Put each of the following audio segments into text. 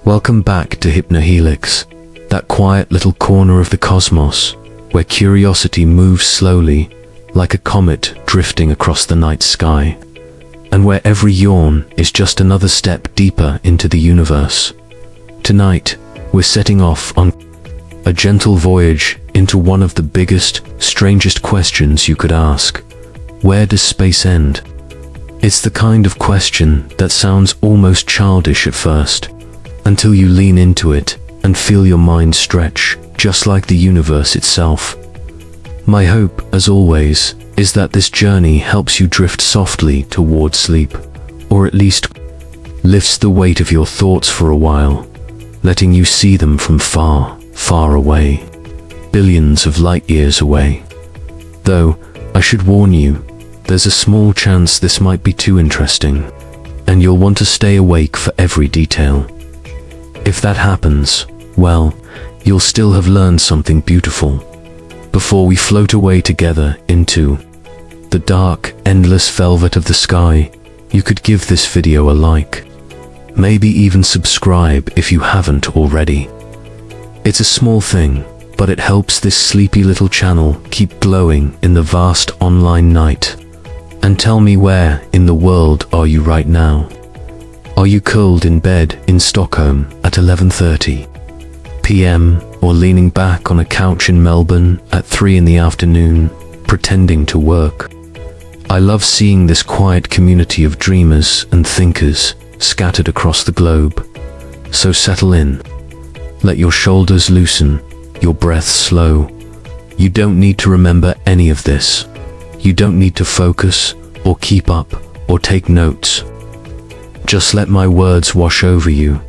Welcome back to HypnoHelix, that quiet little corner of the cosmos where curiosity moves slowly like a comet drifting across the night sky, and where every yawn is just another step deeper into the universe. Tonight, we're setting off on a gentle voyage into one of the biggest, strangest questions you could ask. Where does space end? It's the kind of question that sounds almost childish at first, until you lean into it and feel your mind stretch, just like the universe itself. My hope, as always, is that this journey helps you drift softly toward sleep, or at least lifts the weight of your thoughts for a while, letting you see them from far, far away, billions of light years away. Though, I should warn you, there's a small chance this might be too interesting, and you'll want to stay awake for every detail. If that happens, well, you'll still have learned something beautiful. Before we float away together into the dark, endless velvet of the sky, you could give this video a like. Maybe even subscribe if you haven't already. It's a small thing, but it helps this sleepy little channel keep glowing in the vast online night. And tell me, where in the world are you right now? Are you curled in bed in Stockholm at 11:30 p.m. or leaning back on a couch in Melbourne at 3 in the afternoon, pretending to work? I love seeing this quiet community of dreamers and thinkers scattered across the globe. So settle in. Let your shoulders loosen, your breath slow. You don't need to remember any of this. You don't need to focus, or keep up, or take notes. Just let my words wash over you,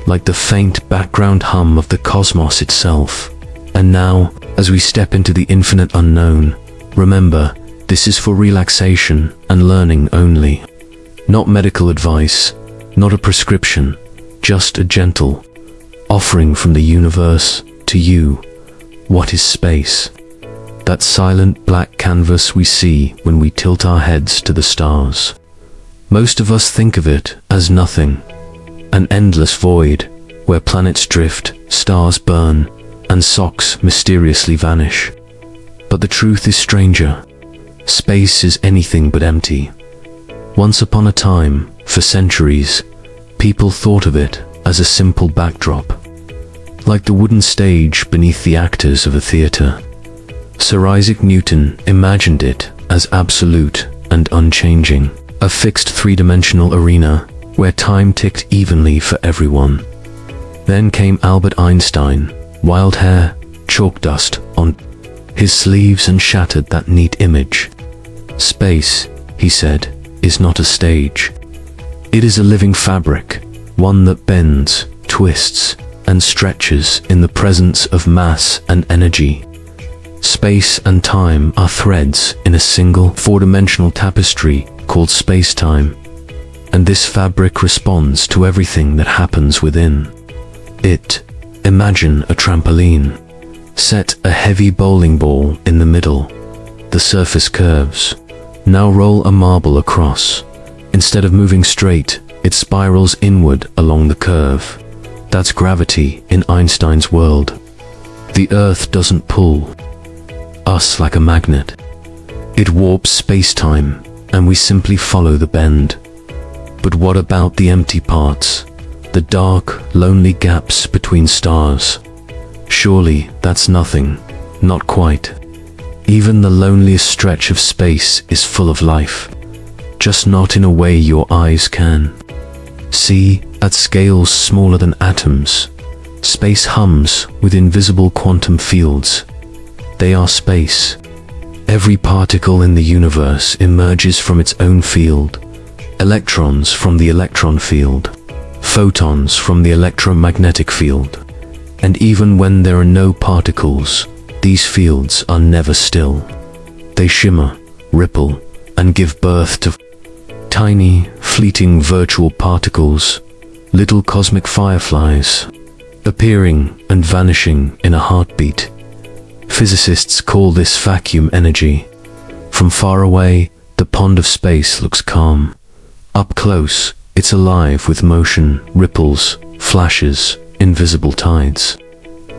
like the faint background hum of the cosmos itself. And now, as we step into the infinite unknown, remember, this is for relaxation and learning only. Not medical advice, not a prescription, just a gentle offering from the universe to you. What is space? That silent black canvas we see when we tilt our heads to the stars. Most of us think of it as nothing, an endless void where planets drift, stars burn, and socks mysteriously vanish. But the truth is stranger. Space is anything but empty. Once upon a time, for centuries, people thought of it as a simple backdrop, like the wooden stage beneath the actors of a theater. Sir Isaac Newton imagined it as absolute and unchanging, a fixed three-dimensional arena where time ticked evenly for everyone. Then came Albert Einstein, wild hair, chalk dust on his sleeves, and shattered that neat image. Space, he said, is not a stage. It is a living fabric, one that bends, twists, and stretches in the presence of mass and energy. Space and time are threads in a single four-dimensional tapestry called Spacetime, and this fabric responds to everything that happens within it. Imagine a trampoline. Set a heavy bowling ball in the middle. The surface curves. Now roll a marble across. Instead of moving straight, it spirals inward along the curve. That's gravity in Einstein's world. The Earth doesn't pull us like a magnet. It warps space-time, and we simply follow the bend. But what about the empty parts? The dark, lonely gaps between stars? Surely that's nothing. Not quite. Even the loneliest stretch of space is full of life, just not in a way your eyes can see. At scales smaller than atoms, space hums with invisible quantum fields. They are space. Every particle in the universe emerges from its own field. Electrons from the electron field, photons from the electromagnetic field. And even when there are no particles, these fields are never still. They shimmer, ripple, and give birth to tiny, fleeting virtual particles, little cosmic fireflies, appearing and vanishing in a heartbeat. Physicists call this vacuum energy. From far away, the pond of space looks calm. Up close, it's alive with motion, ripples, flashes, invisible tides.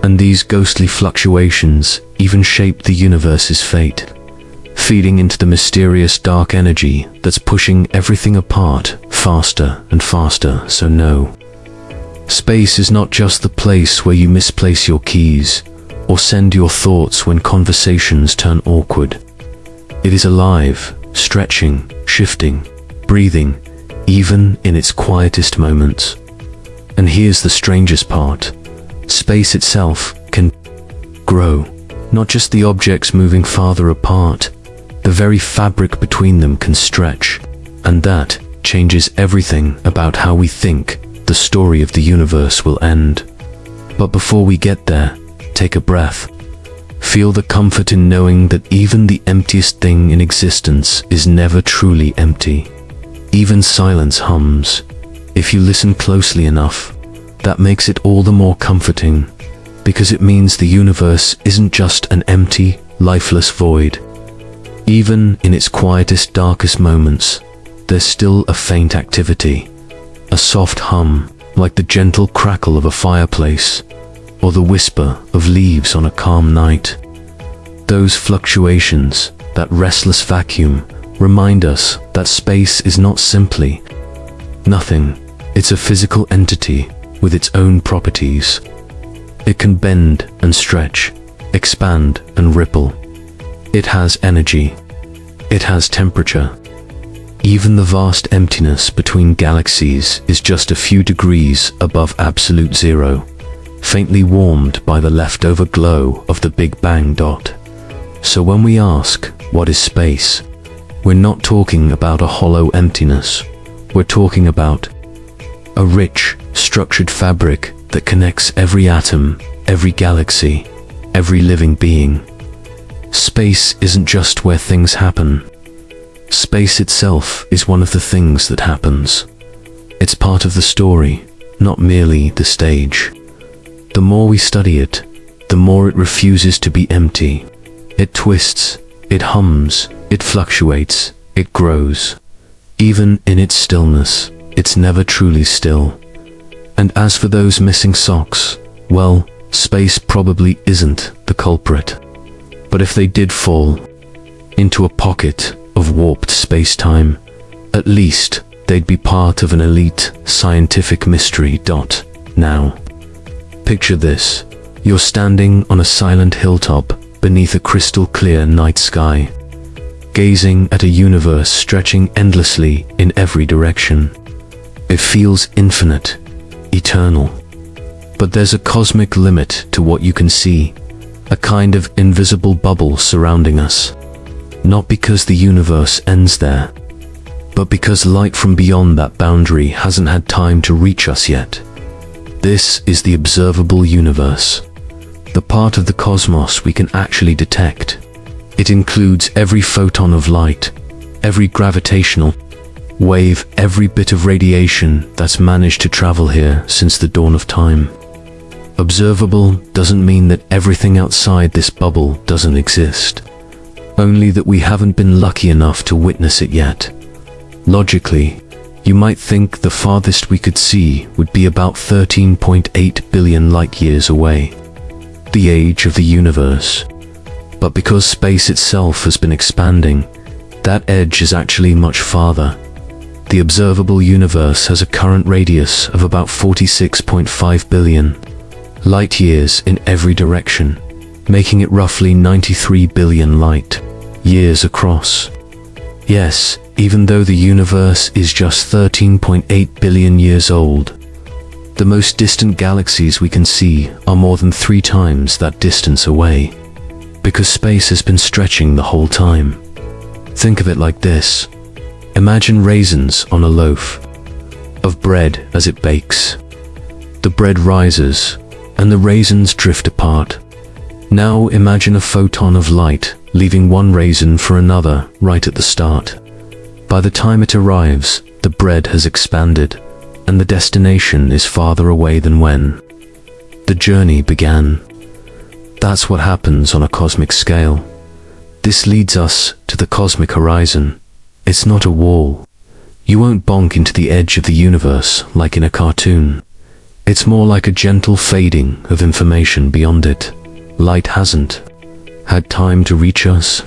And these ghostly fluctuations even shape the universe's fate, feeding into the mysterious dark energy that's pushing everything apart faster and faster. So no, space is not just the place where you misplace your keys or send your thoughts when conversations turn awkward. It is alive, stretching, shifting, breathing, even in its quietest moments. And here's the strangest part. Space itself can grow. Not just the objects moving farther apart, the very fabric between them can stretch. And that changes everything about how we think the story of the universe will end. But before we get there, take a breath. Feel the comfort in knowing that even the emptiest thing in existence is never truly empty. Even silence hums. If you listen closely enough, that makes it all the more comforting, because it means the universe isn't just an empty, lifeless void. Even in its quietest, darkest moments, there's still a faint activity, a soft hum, like the gentle crackle of a fireplace, or the whisper of leaves on a calm night. Those fluctuations, that restless vacuum, remind us that space is not simply nothing. It's a physical entity with its own properties. It can bend and stretch, expand and ripple. It has energy. It has temperature. Even the vast emptiness between galaxies is just a few degrees above absolute zero, faintly warmed by the leftover glow of the Big Bang dot. So when we ask, what is space? We're not talking about a hollow emptiness. We're talking about a rich, structured fabric that connects every atom, every galaxy, every living being. Space isn't just where things happen. Space itself is one of the things that happens. It's part of the story, not merely the stage. The more we study it, the more it refuses to be empty. It twists, it hums, it fluctuates, it grows. Even in its stillness, it's never truly still. And as for those missing socks, well, space probably isn't the culprit. But if they did fall into a pocket of warped space-time, at least they'd be part of an elite scientific mystery. Now, picture this. You're standing on a silent hilltop beneath a crystal clear night sky, gazing at a universe stretching endlessly in every direction. It feels infinite, eternal. But there's a cosmic limit to what you can see, a kind of invisible bubble surrounding us. Not because the universe ends there, but because light from beyond that boundary hasn't had time to reach us yet. This is the observable universe, the part of the cosmos we can actually detect. It includes every photon of light, every gravitational wave, every bit of radiation that's managed to travel here since the dawn of time. Observable doesn't mean that everything outside this bubble doesn't exist, only that we haven't been lucky enough to witness it yet. Logically, you might think the farthest we could see would be about 13.8 billion light-years away, the age of the universe. But because space itself has been expanding, that edge is actually much farther. The observable universe has a current radius of about 46.5 billion light-years in every direction, making it roughly 93 billion light-years across. Yes, even though the universe is just 13.8 billion years old, the most distant galaxies we can see are more than 3 times that distance away, because space has been stretching the whole time. Think of it like this. Imagine raisins on a loaf of bread as it bakes. The bread rises, and the raisins drift apart. Now imagine a photon of light leaving one raisin for another right at the start. By the time it arrives, the bread has expanded, and the destination is farther away than when the journey began. That's what happens on a cosmic scale. This leads us to the cosmic horizon. It's not a wall. You won't bonk into the edge of the universe like in a cartoon. It's more like a gentle fading of information beyond it. Light hasn't had time to reach us.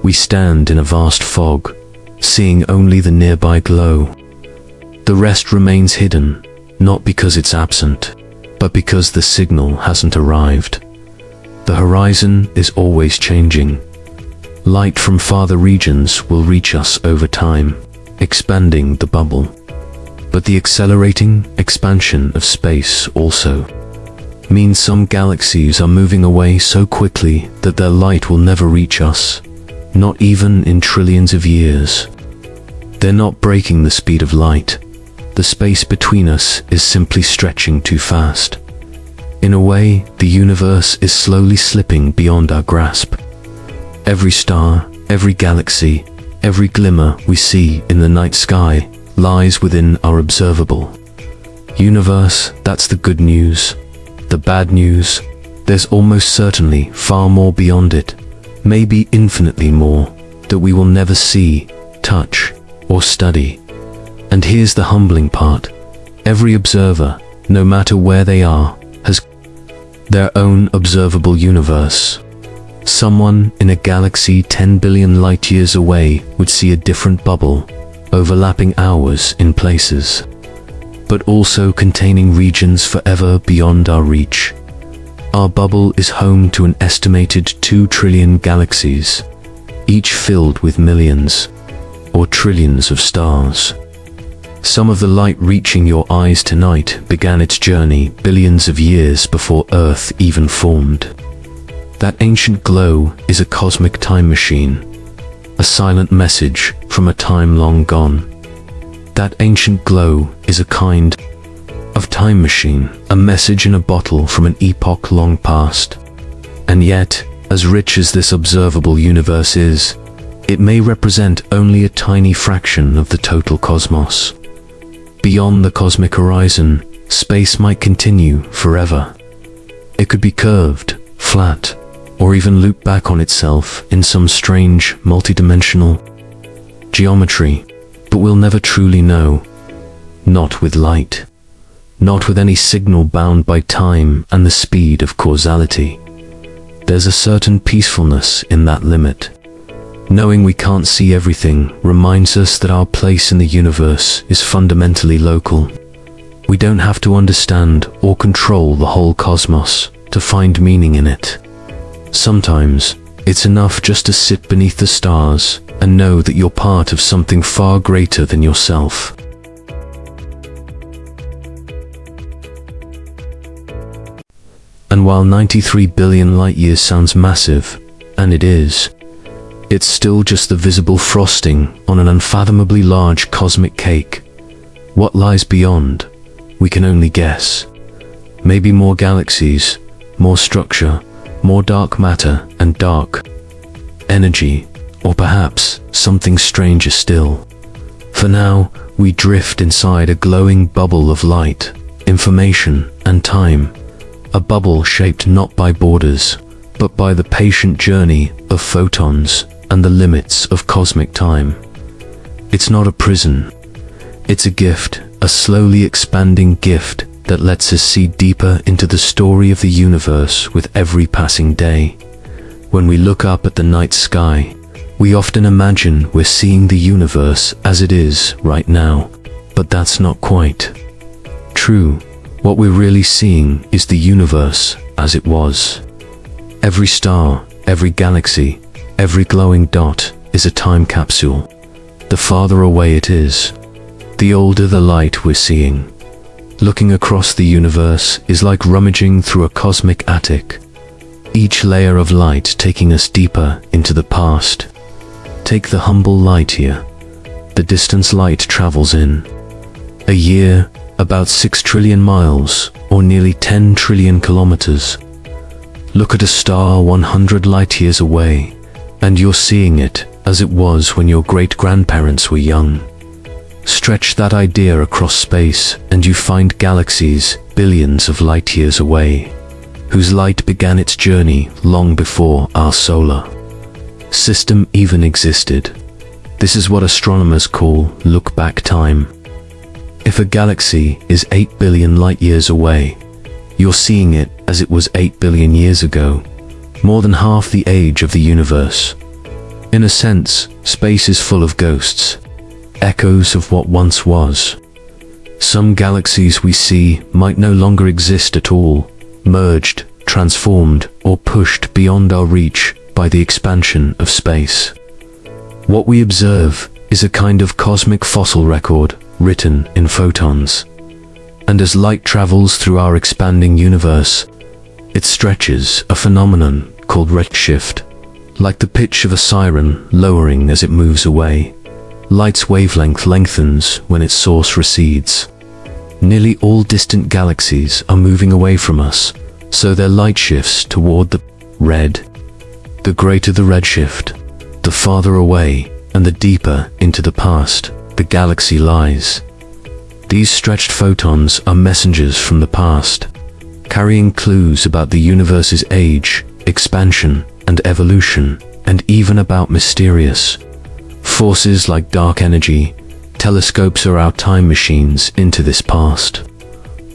We stand in a vast fog, seeing only the nearby glow. The rest remains hidden, not because it's absent, but because the signal hasn't arrived. The horizon is always changing. Light from farther regions will reach us over time, expanding the bubble. But the accelerating expansion of space also means some galaxies are moving away so quickly that their light will never reach us, not even in trillions of years. They're not breaking the speed of light. The space between us is simply stretching too fast. In a way, the universe is slowly slipping beyond our grasp. Every star, every galaxy, every glimmer we see in the night sky lies within our observable universe. That's the good news. The bad news, there's almost certainly far more beyond it, maybe infinitely more, that we will never see, touch, or study. And here's the humbling part. Every observer, no matter where they are, has their own observable universe. Someone in a galaxy 10 billion light-years away would see a different bubble, overlapping ours in places, but also containing regions forever beyond our reach. Our bubble is home to an estimated 2 trillion galaxies, each filled with millions or trillions of stars. Some of the light reaching your eyes tonight began its journey billions of years before Earth even formed. That ancient glow is a cosmic time machine, a silent message from a time long gone. That ancient glow is a kind of time machine, a message in a bottle from an epoch long past. And yet, as rich as this observable universe is, it may represent only a tiny fraction of the total cosmos. Beyond the cosmic horizon, space might continue forever. It could be curved, flat, or even loop back on itself in some strange, multidimensional geometry, but we'll never truly know. Not with light. Not with any signal bound by time and the speed of causality. There's a certain peacefulness in that limit. Knowing we can't see everything reminds us that our place in the universe is fundamentally local. We don't have to understand or control the whole cosmos to find meaning in it. Sometimes, it's enough just to sit beneath the stars and know that you're part of something far greater than yourself. And while 93 billion light-years sounds massive, and it is, it's still just the visible frosting on an unfathomably large cosmic cake. What lies beyond? We can only guess. Maybe more galaxies, more structure, more dark matter and dark energy, or perhaps something stranger still. For now, we drift inside a glowing bubble of light, information, and time. A bubble shaped not by borders, but by the patient journey of photons and the limits of cosmic time. It's not a prison. It's a gift, a slowly expanding gift that lets us see deeper into the story of the universe with every passing day. When we look up at the night sky, we often imagine we're seeing the universe as it is right now, but that's not quite true. What we're really seeing is the universe as it was. Every star, every galaxy, every glowing dot is a time capsule. The farther away it is, the older the light we're seeing. Looking across the universe is like rummaging through a cosmic attic, each layer of light taking us deeper into the past. Take the humble light here, the distance light travels in. A year, about 6 trillion miles, or nearly 10 trillion kilometers. Look at a star 100 light-years away, and you're seeing it as it was when your great-grandparents were young. Stretch that idea across space and you find galaxies billions of light-years away, whose light began its journey long before our solar system even existed. This is what astronomers call look-back time. If a galaxy is 8 billion light-years away, you're seeing it as it was 8 billion years ago, more than half the age of the universe. In a sense, space is full of ghosts, echoes of what once was. Some galaxies we see might no longer exist at all, merged, transformed, or pushed beyond our reach by the expansion of space. What we observe is a kind of cosmic fossil record written in photons. And as light travels through our expanding universe, it stretches a phenomenon called redshift, like the pitch of a siren lowering as it moves away. Light's wavelength lengthens when its source recedes. Nearly all distant galaxies are moving away from us, so their light shifts toward the red. The greater the redshift, the farther away and the deeper into the past the galaxy lies. These stretched photons are messengers from the past, carrying clues about the universe's age, expansion, and evolution, and even about mysterious forces like dark energy. Telescopes are our time machines into this past.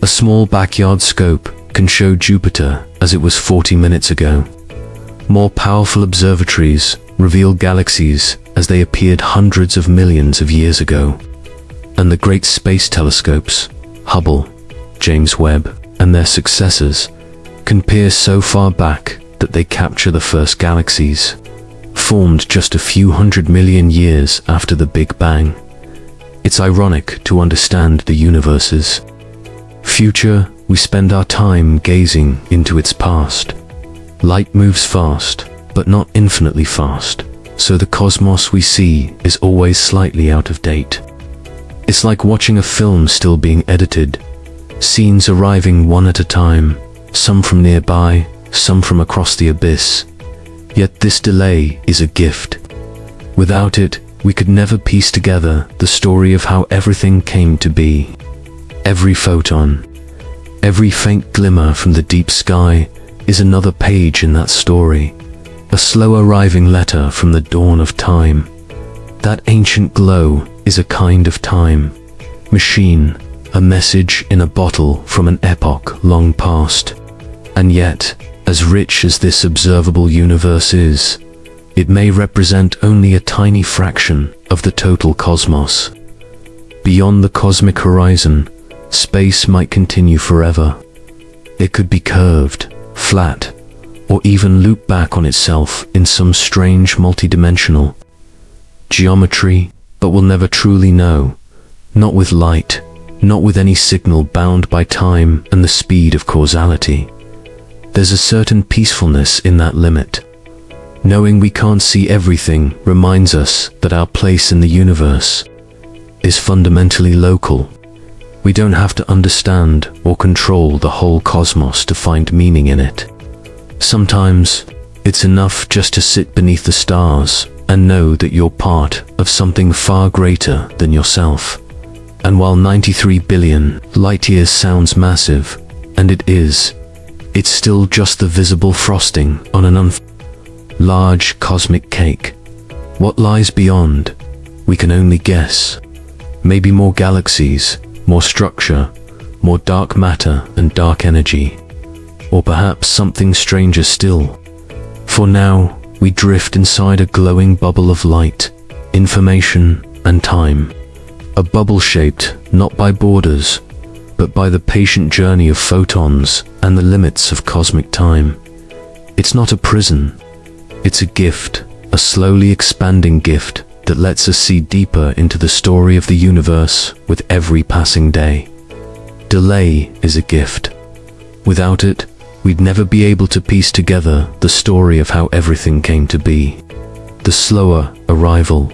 A small backyard scope can show Jupiter as it was 40 minutes ago. More powerful observatories reveal galaxies as they appeared hundreds of millions of years ago. And the great space telescopes, Hubble, James Webb, and their successors, can peer so far back that they capture the first galaxies, formed just a few 100 million years after the Big Bang. It's ironic to understand the universe's future. We spend our time gazing into its past. Light moves fast, but not infinitely fast, so the cosmos we see is always slightly out of date. It's like watching a film still being edited, scenes arriving one at a time, some from nearby, some from across the abyss. Yet this delay is a gift. Without it, we could never piece together the story of how everything came to be. Every photon, every faint glimmer from the deep sky is another page in that story, a slow arriving letter from the dawn of time. That ancient glow is a kind of time machine, a message in a bottle from an epoch long past. And yet, as rich as this observable universe is, it may represent only a tiny fraction of the total cosmos. Beyond the cosmic horizon, space might continue forever. It could be curved, flat, or even loop back on itself in some strange multidimensional geometry, but we'll never truly know. Not with light, not with any signal bound by time and the speed of causality. There's a certain peacefulness in that limit. Knowing we can't see everything reminds us that our place in the universe is fundamentally local. We don't have to understand or control the whole cosmos to find meaning in it. Sometimes, it's enough just to sit beneath the stars and know that you're part of something far greater than yourself. And while 93 billion light-years sounds massive, and it is, it's still just the visible frosting on an large cosmic cake. What lies beyond? We can only guess. Maybe more galaxies, more structure, more dark matter and dark energy. Or perhaps something stranger still. For now, we drift inside a glowing bubble of light, information, and time. A bubble shaped not by borders, but by the patient journey of photons and the limits of cosmic time. It's not a prison. It's a gift, a slowly expanding gift that lets us see deeper into the story of the universe with every passing day. Delay is a gift. Without it, we'd never be able to piece together the story of how everything came to be. The slower arrival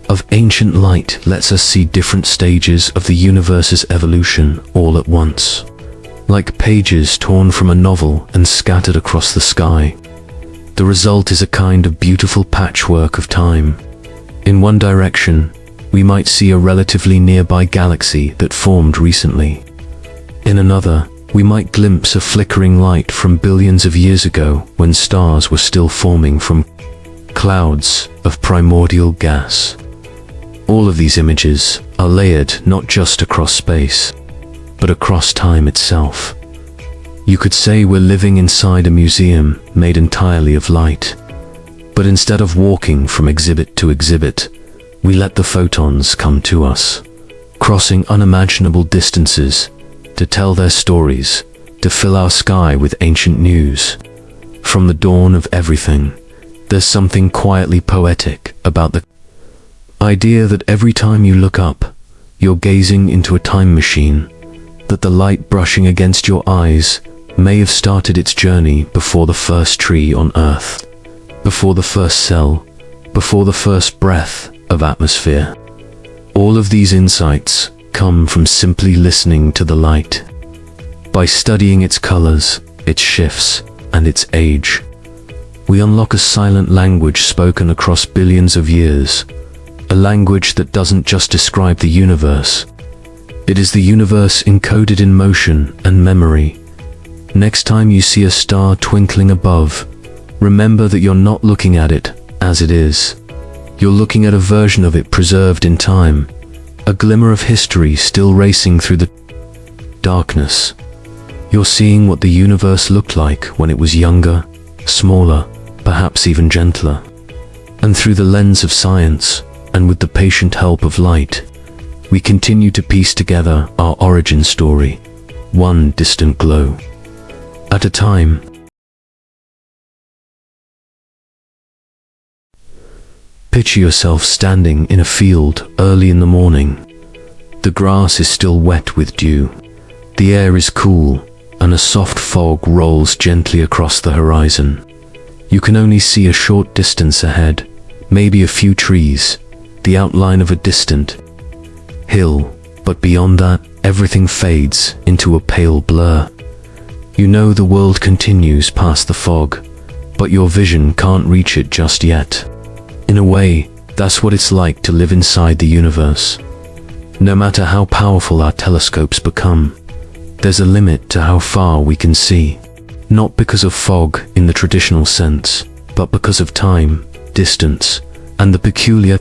of ancient light lets us see different stages of the universe's evolution all at once, like pages torn from a novel and scattered across the sky. The result is a kind of beautiful patchwork of time. In one direction, we might see a relatively nearby galaxy that formed recently. In another, we might glimpse a flickering light from billions of years ago when stars were still forming from clouds of primordial gas. All of these images are layered not just across space, but across time itself. You could say we're living inside a museum made entirely of light. But instead of walking from exhibit to exhibit, we let the photons come to us, crossing unimaginable distances to tell their stories, to fill our sky with ancient news. From the dawn of everything, there's something quietly poetic about the idea that every time you look up, you're gazing into a time machine, that the light brushing against your eyes may have started its journey before the first tree on Earth, before the first cell, before the first breath of atmosphere. All of these insights come from simply listening to the light. By studying its colors, its shifts, and its age, we unlock a silent language spoken across billions of years, a language that doesn't just describe the universe. It is the universe encoded in motion and memory. Next time you see a star twinkling above, remember that you're not looking at it as it is. You're looking at a version of it preserved in time, a glimmer of history still racing through the darkness. You're seeing what the universe looked like when it was younger, smaller, perhaps even gentler. And through the lens of science, and with the patient help of light, we continue to piece together our origin story, one distant glow at a time. Picture yourself standing in a field early in the morning. The grass is still wet with dew. The air is cool, and a soft fog rolls gently across the horizon. You can only see a short distance ahead, maybe a few trees, the outline of a distant hill, but beyond that, everything fades into a pale blur. You know the world continues past the fog, but your vision can't reach it just yet. In a way, that's what it's like to live inside the universe. No matter how powerful our telescopes become, there's a limit to how far we can see. Not because of fog in the traditional sense, but because of time, distance, and the peculiar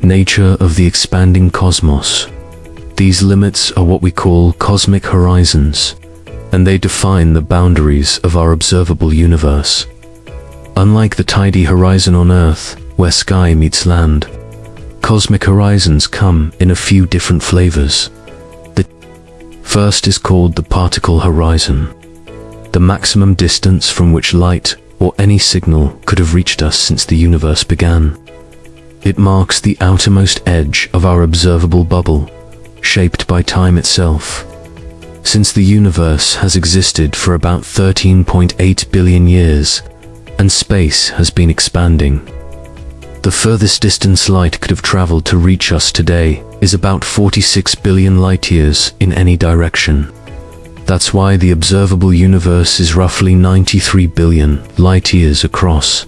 nature of the expanding cosmos. These limits are what we call cosmic horizons, and they define the boundaries of our observable universe. Unlike the tidy horizon on Earth, where sky meets land, cosmic horizons come in a few different flavors. The first is called the particle horizon, the maximum distance from which light or any signal could have reached us since the universe began. It marks the outermost edge of our observable bubble, shaped by time itself. Since the universe has existed for about 13.8 billion years, and space has been expanding, the furthest distance light could have traveled to reach us today is about 46 billion light-years in any direction. That's why the observable universe is roughly 93 billion light-years across.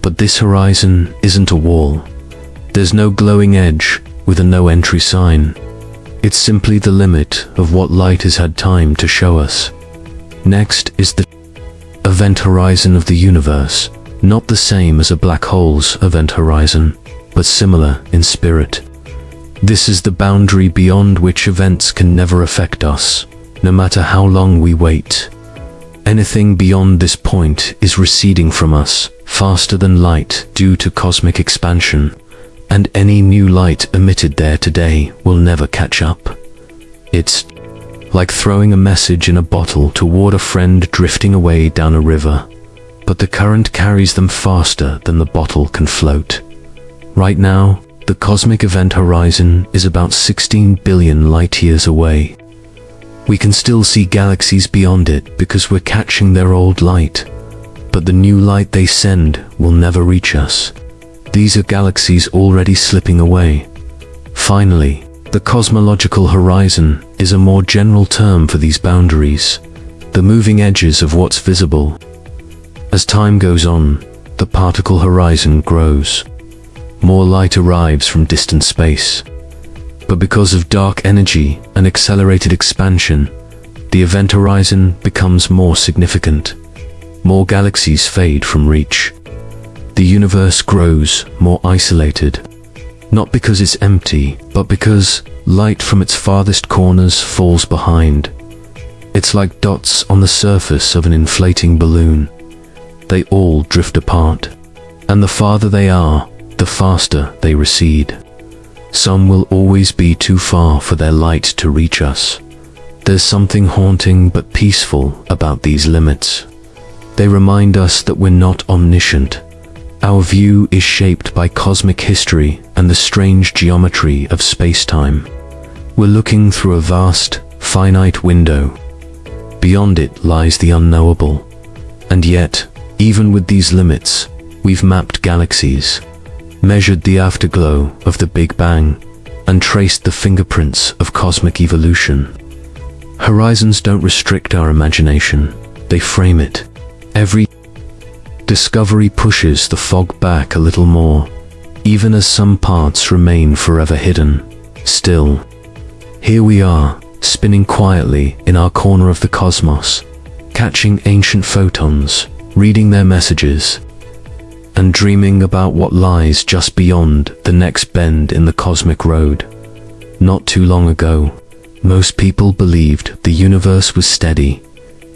But this horizon isn't a wall. There's no glowing edge with a no-entry sign. It's simply the limit of what light has had time to show us. Next is the event horizon of the universe, not the same as a black hole's event horizon, but similar in spirit. This is the boundary beyond which events can never affect us, no matter how long we wait. Anything beyond this point is receding from us faster than light due to cosmic expansion, and any new light emitted there today will never catch up. It's like throwing a message in a bottle toward a friend drifting away down a river, but the current carries them faster than the bottle can float. Right now, the cosmic event horizon is about 16 billion light-years away. We can still see galaxies beyond it because we're catching their old light, but the new light they send will never reach us. These are galaxies already slipping away. Finally, the cosmological horizon is a more general term for these boundaries, the moving edges of what's visible. As time goes on, the particle horizon grows. More light arrives from distant space. But because of dark energy and accelerated expansion, the event horizon becomes more significant. More galaxies fade from reach. The universe grows more isolated. Not because it's empty, but because light from its farthest corners falls behind. It's like dots on the surface of an inflating balloon. They all drift apart, and the farther they are, the faster they recede. Some will always be too far for their light to reach us. There's something haunting but peaceful about these limits. They remind us that we're not omniscient. Our view is shaped by cosmic history and the strange geometry of space-time. We're looking through a vast, finite window. Beyond it lies the unknowable. And yet, even with these limits, we've mapped galaxies, measured the afterglow of the Big Bang, and traced the fingerprints of cosmic evolution. Horizons don't restrict our imagination, they frame it. Every discovery pushes the fog back a little more, even as some parts remain forever hidden. Still, here we are, spinning quietly in our corner of the cosmos, catching ancient photons, reading their messages, and dreaming about what lies just beyond the next bend in the cosmic road. Not too long ago, most people believed the universe was steady,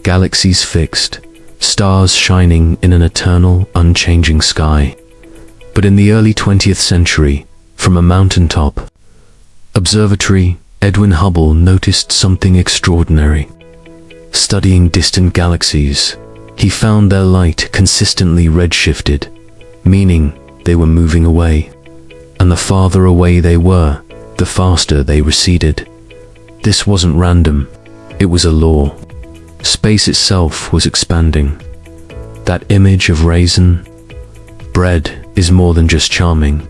galaxies fixed, stars shining in an eternal, unchanging sky. But in the early 20th century, from a mountaintop observatory, Edwin Hubble noticed something extraordinary. Studying distant galaxies, he found their light consistently redshifted, meaning they were moving away. And the farther away they were, the faster they receded. This wasn't random, it was a law. Space itself was expanding. That image of raisin bread is more than just charming.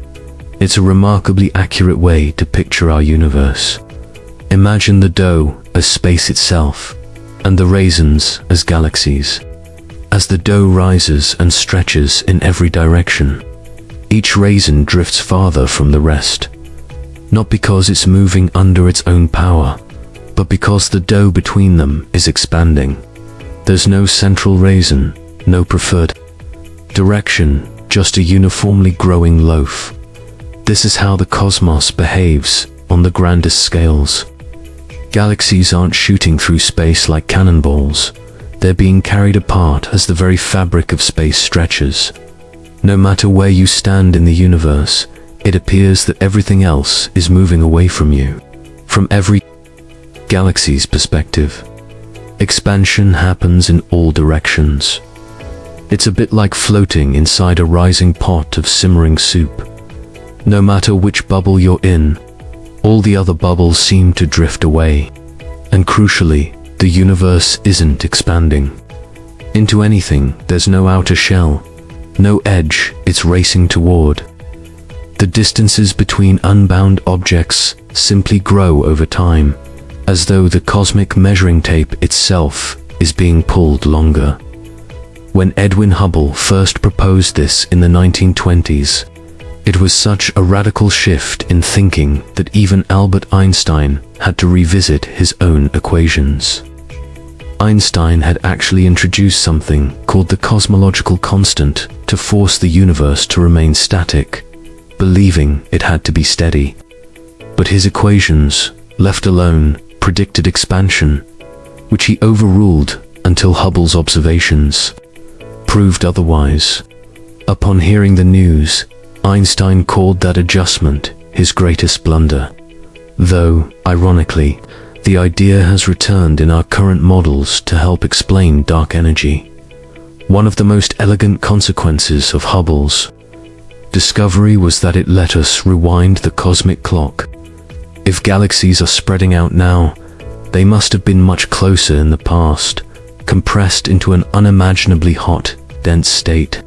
It's a remarkably accurate way to picture our universe. Imagine the dough as space itself, and the raisins as galaxies. As the dough rises and stretches in every direction, each raisin drifts farther from the rest. Not because it's moving under its own power, but because the dough between them is expanding. There's no central raisin, no preferred direction, just a uniformly growing loaf. This is how the cosmos behaves on the grandest scales. Galaxies aren't shooting through space like cannonballs. They're being carried apart as the very fabric of space stretches. No matter where you stand in the universe, it appears that everything else is moving away from you. From every galaxy's perspective, expansion happens in all directions. It's a bit like floating inside a rising pot of simmering soup. No matter which bubble you're in, all the other bubbles seem to drift away. And crucially, the universe isn't expanding into anything. There's no outer shell, no edge it's racing toward. The distances between unbound objects simply grow over time, as though the cosmic measuring tape itself is being pulled longer. When Edwin Hubble first proposed this in the 1920s, it was such a radical shift in thinking that even Albert Einstein had to revisit his own equations. Einstein had actually introduced something called the cosmological constant to force the universe to remain static, believing it had to be steady. But his equations, left alone, predicted expansion, which he overruled until Hubble's observations proved otherwise. Upon hearing the news, Einstein called that adjustment his greatest blunder. Though, ironically, the idea has returned in our current models to help explain dark energy. One of the most elegant consequences of Hubble's discovery was that it let us rewind the cosmic clock. If galaxies are spreading out now, they must have been much closer in the past, compressed into an unimaginably hot, dense state.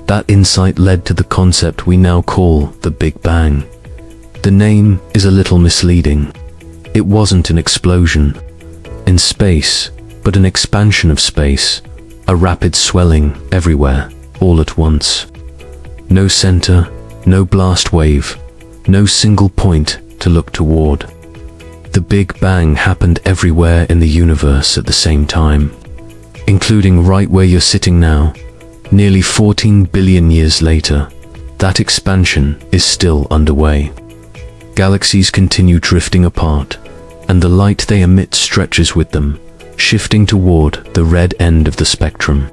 That insight led to the concept we now call the Big Bang. The name is a little misleading. It wasn't an explosion in space, but an expansion of space, a rapid swelling everywhere, all at once. No center, no blast wave, no single point to look toward. The Big Bang happened everywhere in the universe at the same time, including right where you're sitting now. Nearly 14 billion years later, that expansion is still underway. Galaxies continue drifting apart, and the light they emit stretches with them, shifting toward the red end of the spectrum.